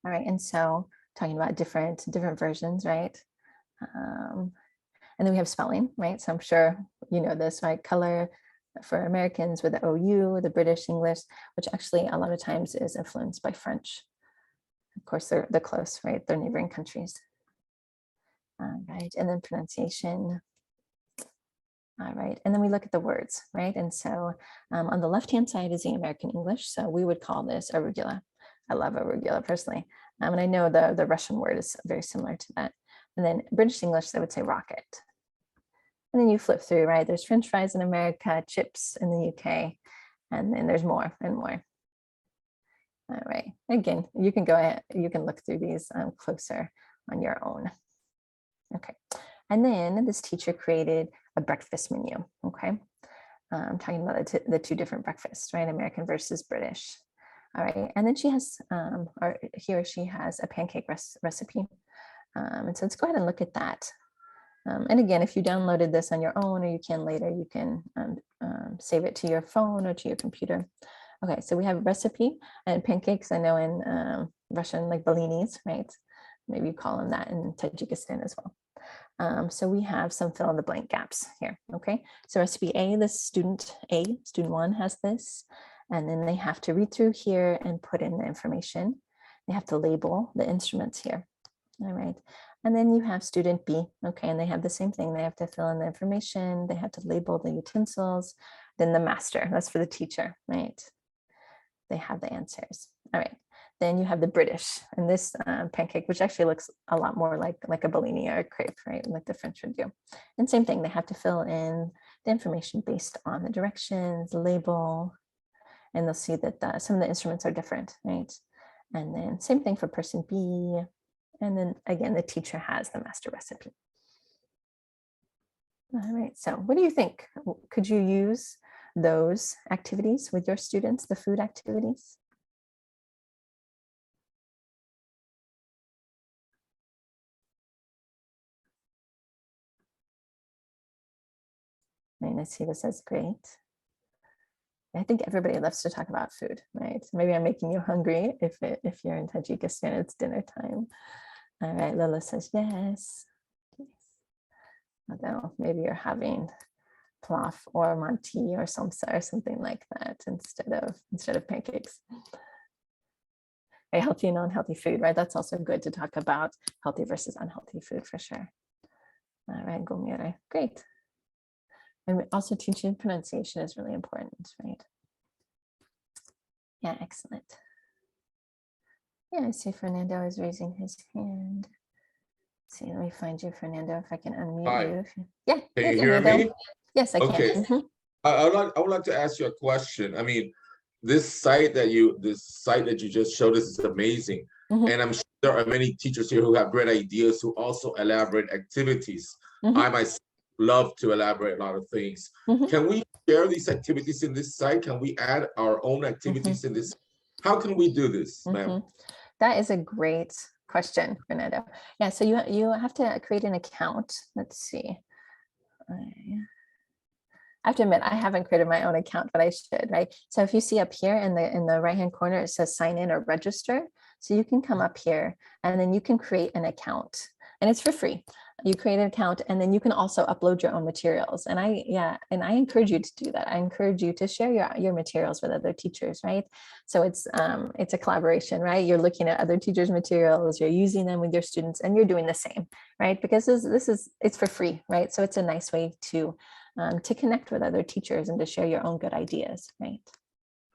All right, and so talking about different versions, right? And then we have spelling, right? So I'm sure you know this, right? Color for Americans with the OU, the British English, which actually a lot of times is influenced by French. Of course, they're close, right? They're neighboring countries. All right, and then pronunciation. All right, and then we look at the words, right? And so on the left-hand side is the American English. So we would call this arugula. I love arugula personally. And I know the Russian word is very similar to that. And then British English, they would say rocket. And then you flip through, right? There's French fries in America, chips in the UK, and then there's more and more. All right, again, you can go ahead, you can look through these closer on your own. Okay, And then this teacher created a breakfast menu, okay? I'm talking about the two different breakfasts, right? American versus British. All right, and then she has, or he or she has a pancake recipe. And so let's go ahead and look at that. And again, if you downloaded this on your own, or you can later, you can save it to your phone or to your computer. Okay, so we have a recipe and pancakes. I know in Russian, like belinis, right? Maybe you call them that in Tajikistan as well. So we have some fill in the blank gaps here, okay? So recipe A, the student one has this, and then they have to read through here and put in the information. They have to label the instruments here, all right? And then you have student B, okay, and they have the same thing. They have to fill in the information, they have to label the utensils, then the master, that's for the teacher, right? They have the answers, all right. Then you have the British, and this pancake, which actually looks a lot more like a bellini or a crepe, right? Like the French would do. And same thing, they have to fill in the information based on the directions, label, and they'll see that some of the instruments are different, right? And then same thing for person B. And then again, the teacher has the master recipe. All right, so what do you think? Could you use those activities with your students, the food activities? I see this as great. I think everybody loves to talk about food, right? Maybe I'm making you hungry if you're in Tajikistan, it's dinner time. All right, Lila says yes. Although maybe you're having plaf or manti or samsa or something like that instead of pancakes. A healthy and unhealthy food, right? That's also good to talk about healthy versus unhealthy food for sure. All right, gomire, great. And also teaching pronunciation is really important, right? Yeah, excellent. Yeah, I see Fernando is raising his hand. Let's see, let me find you, Fernando, if I can unmute Hi. you. Yeah, Can hey, you hear Fernando. me? Yes, I Okay. can. Mhm. I would like to ask you a question. I mean, this site that you just showed us is amazing. Mhm. And I'm sure there are many teachers here who have great ideas who also elaborate activities. Mhm. I myself love to elaborate a lot of things. Mhm. Can we share these activities in this site? Can we add our own activities in this? How can we do this, ma'am? That is a great question, Fernando. Yeah, so you have to create an account. Let's see. I have to admit, I haven't created my own account, but I should, right? So if you see up here in the right-hand corner, it says sign in or register. So you can come up here and then you can create an account, and it's for free. You create an account and then you can also upload your own materials. And I encourage you to do that. I encourage you to share your materials with other teachers, right? So it's a collaboration, right? You're looking at other teachers' materials, you're using them with your students, and you're doing the same, right? Because it's for free, right? So it's a nice way to connect with other teachers and to share your own good ideas, right?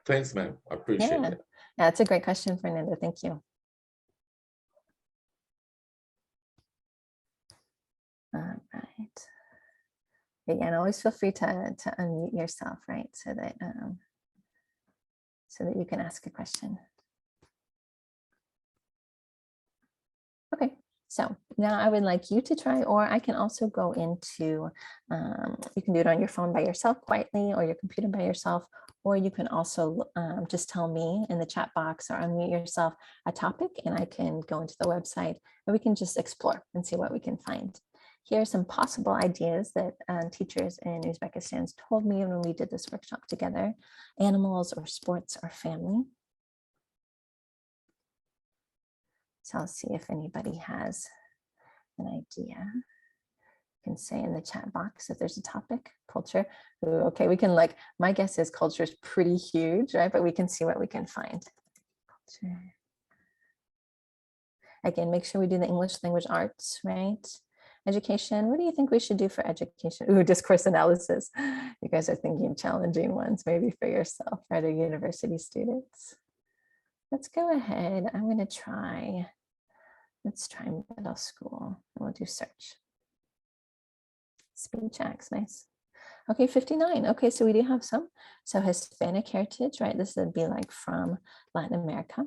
Thanks, ma'am. I appreciate Yeah, it. that's a great question, Fernando. Thank you. All right. Again, always feel free to unmute yourself, right? So that you can ask a question. Okay, so now I would like you to try, or I can also go into, you can do it on your phone by yourself quietly, or your computer by yourself, or you can also just tell me in the chat box or unmute yourself a topic, and I can go into the website and we can just explore and see what we can find. Here are some possible ideas that teachers in Uzbekistan told me when we did this workshop together: animals or sports or family. So I'll see if anybody has an idea. You can say in the chat box if there's a topic. Culture. Ooh, okay, we can my guess is culture is pretty huge, right? But we can see what we can find. Culture. Again, make sure we do the English language arts, right? Education. What do you think we should do for education? Ooh, discourse analysis. You guys are thinking challenging ones, maybe for yourself, right? Or university students. Let's go ahead. I'm going to try. Let's try middle school. We'll do search. Speech acts, nice. Okay, 59. Okay, so we do have some. So Hispanic heritage, right? This would be like from Latin America.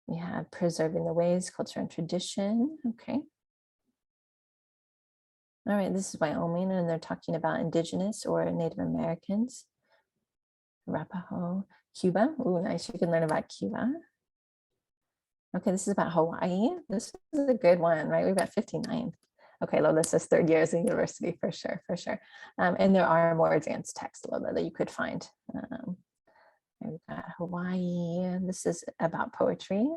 We have preserving the ways, culture and tradition. Okay. All right, this is Wyoming, and they're talking about indigenous or Native Americans. Arapaho, Cuba. Ooh, nice. You can learn about Cuba. Okay, this is about Hawaii. This is a good one, right? We've got 59. Okay, Lola says third year as a university, for sure, for sure. And there are more advanced texts, Lola, that you could find. We've got Hawaii, and this is about poetry.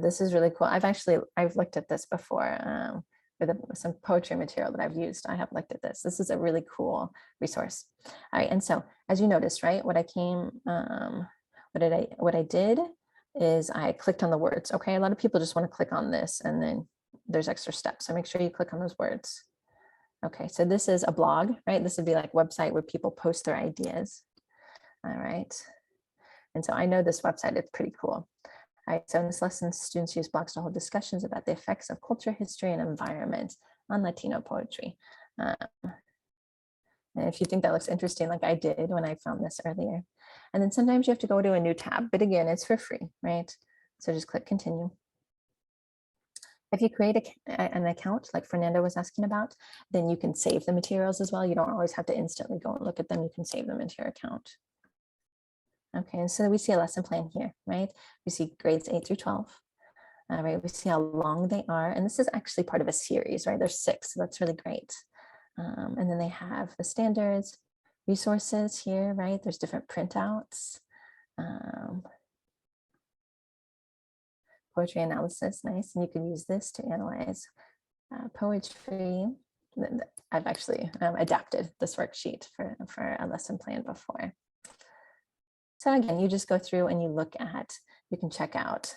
This is really cool. I've looked at this before with some poetry material that I've used. I have looked at this. This is a really cool resource. All right, and so as you noticed, right, what I did is I clicked on the words. Okay, a lot of people just want to click on this and then there's extra steps. So make sure you click on those words. Okay, so this is a blog, right? This would be like a website where people post their ideas. All right. And so I know this website, it's pretty cool. All right, so in this lesson, students use blogs to hold discussions about the effects of culture, history, and environment on Latino poetry. And if you think that looks interesting, like I did when I found this earlier. And then sometimes you have to go to a new tab, but again, it's for free, right? So just click continue. If you create an account like Fernando was asking about, then you can save the materials as well. You don't always have to instantly go and look at them. You can save them into your account. Okay, and so we see a lesson plan here, right? We see grades 8 through 12. All right, we see how long they are. And this is actually part of a series, right? There's 6, so that's really great. And then they have the standards, resources here, right? There's different printouts. Poetry analysis, nice. And you can use this to analyze poetry. I've actually adapted this worksheet for a lesson plan before. So again, you just go through and you can check out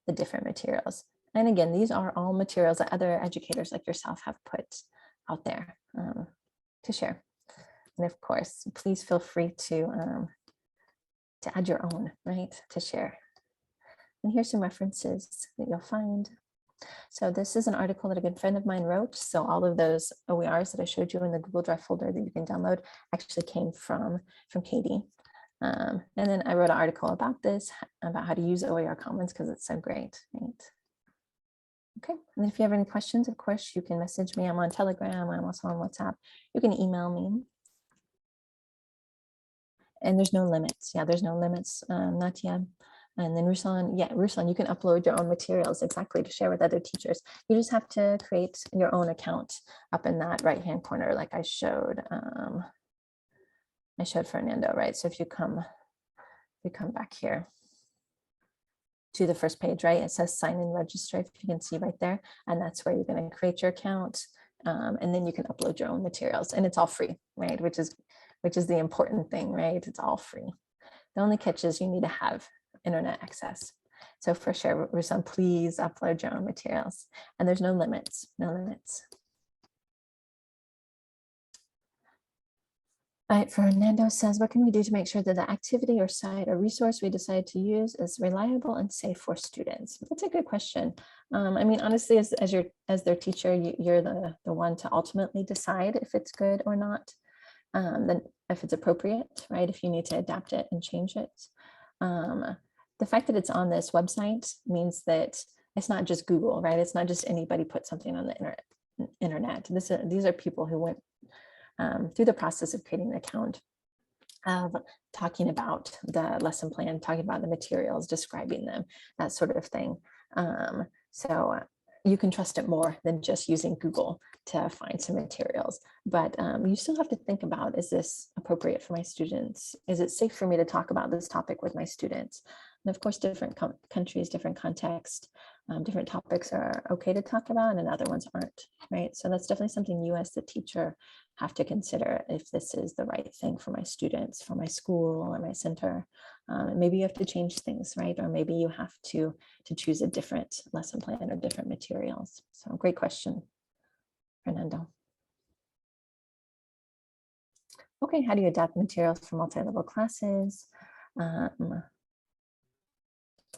the different materials. And again, these are all materials that other educators like yourself have put out there to share. And of course, please feel free to add your own, right, to share. And here's some references that you'll find. So this is an article that a good friend of mine wrote. So all of those OERs that I showed you in the Google Drive folder that you can download actually came from Katie. And then I wrote an article about this, about how to use OER Commons because it's so great, right? Okay, and if you have any questions, of course, you can message me. I'm on Telegram, I'm also on WhatsApp. You can email me. And there's no limits. Yeah, there's no limits, not yet. And then Ruslan, you can upload your own materials exactly to share with other teachers. You just have to create your own account up in that right-hand corner, like I showed Fernando, right? So if you come back here to the first page, right? It says sign in register, if you can see right there. And that's where you're going to create your account. And then you can upload your own materials and it's all free, right? Which is the important thing, right? It's all free. The only catch is you need to have internet access. So for sure, Ruslan, please upload your own materials. And there's no limits, no limits. All right, Fernando says, what can we do to make sure that the activity or site or resource we decide to use is reliable and safe for students? That's a good question. I mean, honestly, as their teacher, you're the one to ultimately decide if it's good or not. Then if it's appropriate, right? If you need to adapt it and change it. The fact that it's on this website means that it's not just Google, right? It's not just anybody put something on the internet. These are people who went through the process of creating an account, of talking about the lesson plan, talking about the materials, describing them, that sort of thing. So you can trust it more than just using Google to find some materials. But you still have to think about, is this appropriate for my students? Is it safe for me to talk about this topic with my students? And of course, different countries, different contexts, different topics are okay to talk about and other ones aren't, right? So that's definitely something you as the teacher have to consider, if this is the right thing for my students, for my school or my center. Maybe you have to change things, right? Or maybe you have to choose a different lesson plan or different materials. So great question, Fernando. Okay, how do you adapt materials for multi-level classes?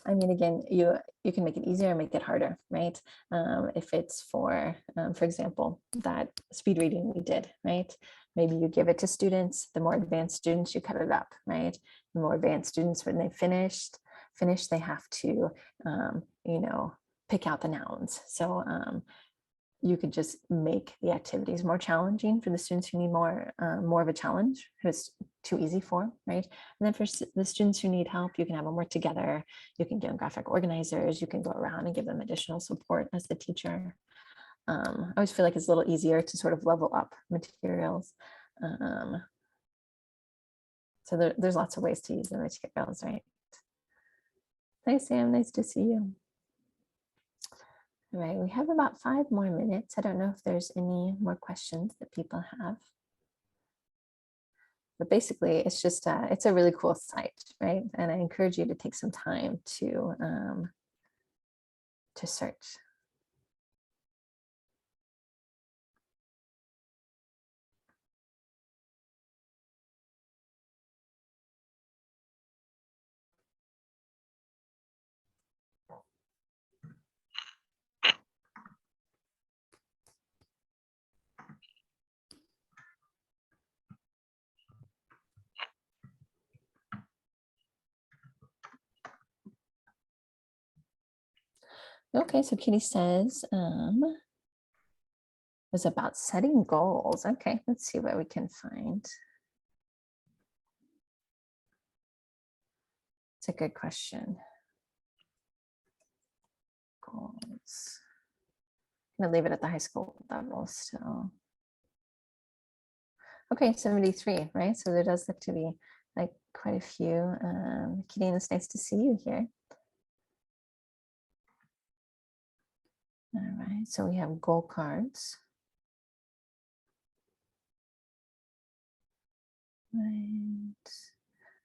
I mean, again, you can make it easier or make it harder, right? If it's for example, that speed reading we did, right? Maybe you give it to students. The more advanced students, you cut it up, right? The more advanced students, when they finish, they have to, pick out the nouns. So you could just make the activities more challenging for the students who need more of a challenge, who it's too easy for, right? And then for the students who need help, you can have them work together. You can give them graphic organizers. You can go around and give them additional support as the teacher. I always feel like it's a little easier to sort of level up materials. So there's lots of ways to use the materials, right? Hi, Sam, nice to see you. All right, we have about 5 more minutes. I don't know if there's any more questions that people have. But basically, it's just, it's a really cool site, right? And I encourage you to take some time to search. Okay, so Kitty says, was about setting goals. Okay, let's see what we can find. It's a good question. Goals. I'm gonna leave it at the high school level still. Okay, 73, right? So there does look to be like quite a few. Kitty, it's nice to see you here. All right, so we have goal cards. Right.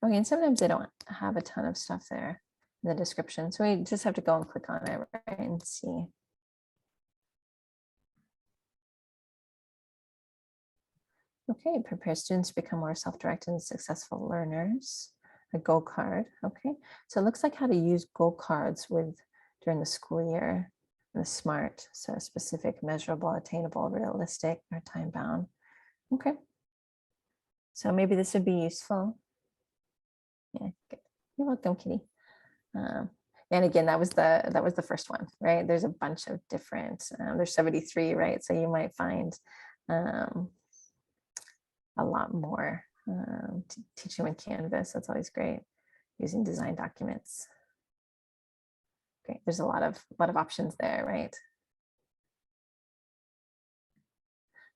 Okay, and sometimes they don't have a ton of stuff there in the description. So we just have to go and click on it, right, and see. Okay, prepare students to become more self-directed and successful learners. A goal card. Okay, so it looks like how to use goal cards during the school year. The SMART, so specific, measurable, attainable, realistic, or time bound. Okay, so maybe this would be useful. Yeah, good. You're welcome, Kitty. And again, that was the first one, right? There's a bunch of different. There's 73, right? So you might find a lot more. Teaching with Canvas, that's always great. Using design documents. Okay, there's a lot of options there, right?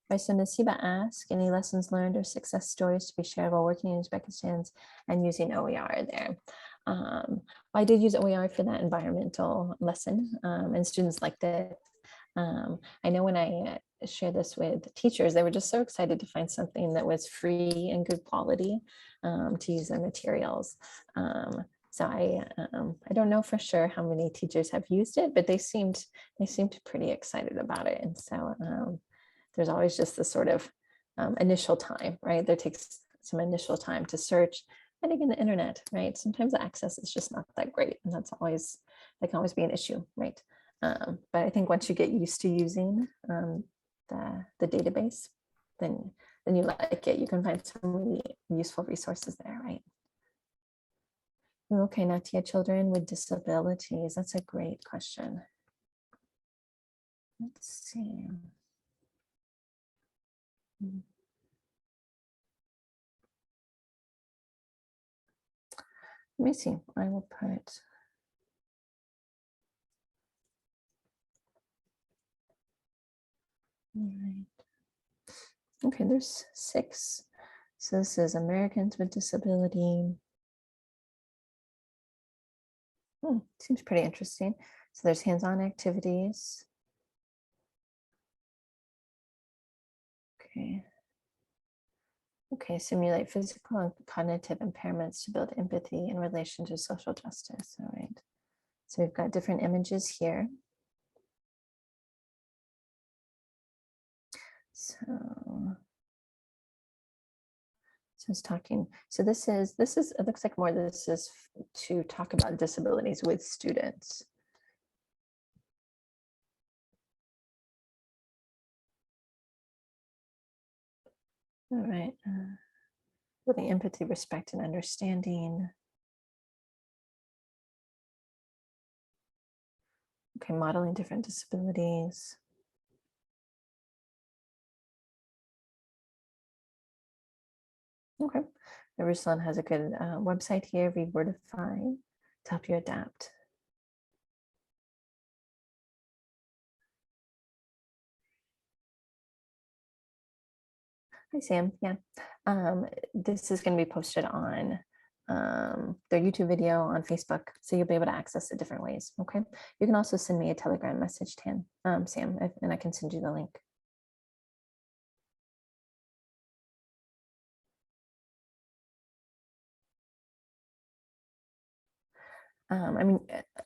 Right, so Nasiba asked, any lessons learned or success stories to be shared while working in Uzbekistan and using OER there? I did use OER for that environmental lesson, and students liked it. I know when I shared this with teachers, they were just so excited to find something that was free and good quality to use their materials. So I don't know for sure how many teachers have used it, but they seemed pretty excited about it. And so there's always just this sort of initial time, right? There takes some initial time to search. And again, the internet, right? Sometimes the access is just not that great, and that can always be an issue, right? But I think once you get used to using the database, then you like it. You can find some really useful resources there, right? Okay, Natia, children with disabilities. That's a great question. Let's see. Let me see. I will put. All right. Okay, there's 6. So this is Americans with disability. Seems pretty interesting. So there's hands-on activities. Okay, simulate physical and cognitive impairments to build empathy in relation to social justice. All right. So we've got different images here. So it's talking. So this is it looks like more this is to talk about disabilities with students. All right. Building empathy, respect, and understanding. Okay, modeling different disabilities. Okay, Ruslan has a good website here, Rewordify, to help you adapt. Hi, Sam. Yeah, this is going to be posted on their YouTube video on Facebook, so you'll be able to access it different ways. Okay, you can also send me a Telegram message, Sam, and I can send you the link. I mean,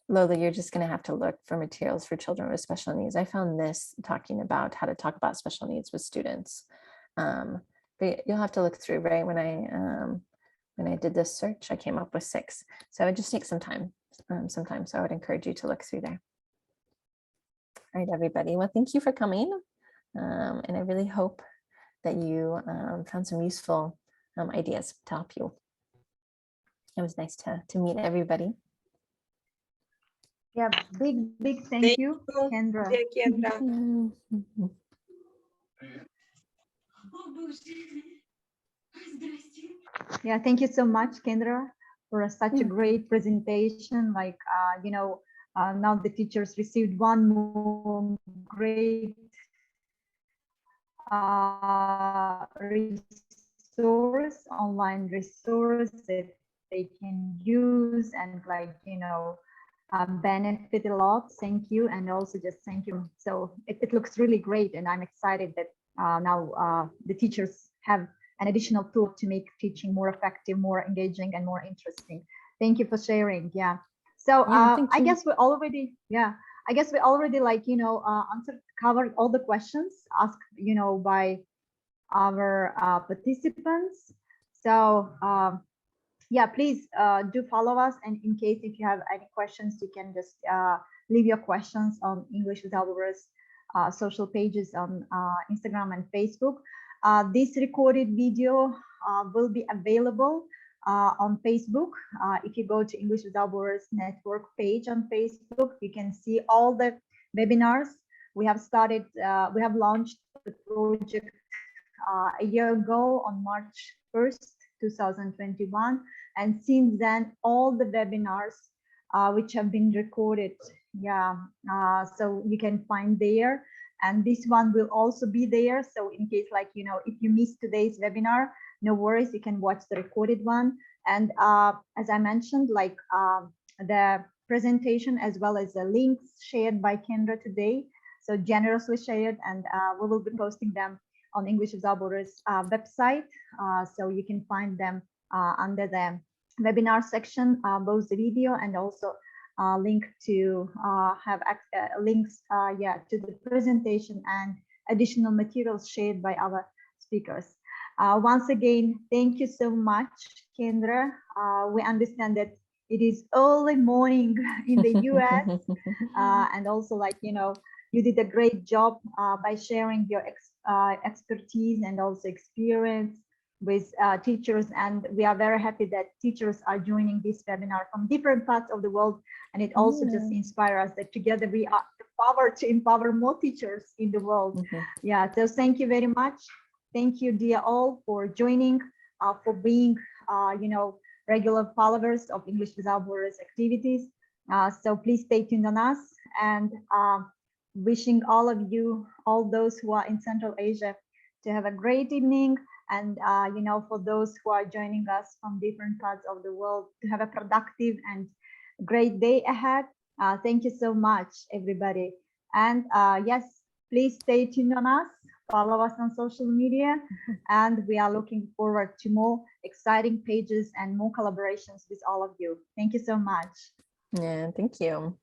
Lola, you're just going to have to look for materials for children with special needs. I found this talking about how to talk about special needs with students. But you'll have to look through, right? When I did this search, I came up with 6. So it just takes some time sometimes. So I would encourage you to look through there. All right, everybody. Well, thank you for coming. And I really hope that you found some useful ideas to help you. It was nice to meet everybody. Yeah, big thank you, Kendra. Mhm. Yeah, thank you so much, Kendra, for such a great presentation. Like, now the teachers received one more great resource, online resource that they can use and benefit a lot. Thank you, and also just thank you. So it looks really great, and I'm excited that now the teachers have an additional tool to make teaching more effective, more engaging, and more interesting. Thank you for sharing. Yeah. So I guess we already, covered all the questions asked, by our participants. So yeah, please do follow us, and in case if you have any questions, you can just leave your questions on English Without Borders social pages on Instagram and Facebook. This recorded video will be available on Facebook. If you go to English Without Borders network page on Facebook, you can see all the webinars we have started. We have launched the project a year ago on March 1st, 2021. And since then, all the webinars which have been recorded, so you can find there. And this one will also be there. So in case if you missed today's webinar, no worries, you can watch the recorded one. And as I mentioned, the presentation as well as the links shared by Kendra today, so generously shared, and we will be posting them on English Without Borders website. So you can find them under the webinar section, both the video and also link to have links to the presentation and additional materials shared by our speakers. Once again, thank you so much, Kendra. We understand that it is early morning in the US, and also you did a great job by sharing your expertise and also experience with teachers, and we are very happy that teachers are joining this webinar from different parts of the world, and it also just inspires us that together we are the power to empower more teachers in the world. Yeah, so thank you very much. Thank you, dear all, for joining, for being regular followers of English Without Borders activities. So please stay tuned on us, and wishing all of you, all those who are in Central Asia, to have a great evening. And for those who are joining us from different parts of the world, to have a productive and great day ahead. Thank you so much, everybody. And yes, please stay tuned on us, follow us on social media, and we are looking forward to more exciting pages and more collaborations with all of you. Thank you so much. Yeah, thank you.